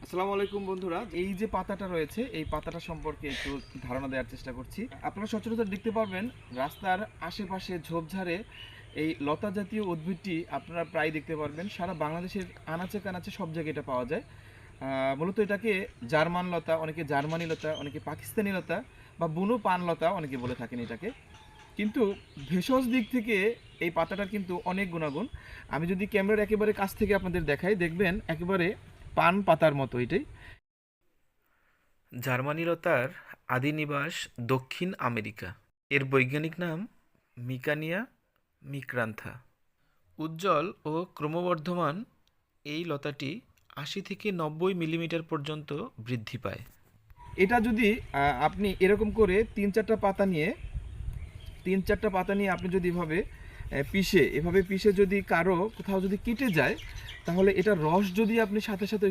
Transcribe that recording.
আসসালামু আলাইকুম বন্ধুরা, এই যে পাতাটা রয়েছে এই পাতাটা সম্পর্কে একটু ধারণা দেওয়ার চেষ্টা করছি। আপনারা সচরাচর দেখতে পারবেন রাস্তার আশেপাশে ঝোপঝাড়ে এই লতা জাতীয় উদ্ভিদটি আপনারা প্রায় দেখতে পারবেন। সারা বাংলাদেশের আনাচে কানাচে সব জায়গায় এটা পাওয়া যায়। মূলত এটাকে জার্মান লতা, অনেকে জার্মানি লতা, অনেকে পাকিস্তানি লতা বা বুনো পান লতা অনেকে বলে থাকেন এটাকে। কিন্তু ভেষজ দিক থেকে এই পাতাটার কিন্তু অনেক গুণাগুণ। আমি যদি ক্যামেরার একেবারে কাছ থেকে আপনাদের দেখাই, দেখবেন একেবারে পান পাতার মতো এটাই। জার্মানি লতার আদি নিবাস দক্ষিণ আমেরিকা। এর বৈজ্ঞানিক নাম মিকানিয়া মিক্রান্থা। উজ্জ্বল ও ক্রমবর্ধমান এই লতাটি 80 থেকে 90 মিলিমিটার পর্যন্ত বৃদ্ধি পায়। এটা যদি আপনি এরকম করে তিন চারটা পাতা নিয়ে আপনি যদি এভাবে পিষে যদি কারো কোথাও যদি কেটে যায়, তাহলে এটা রস যদি আপনি সাথে সাথে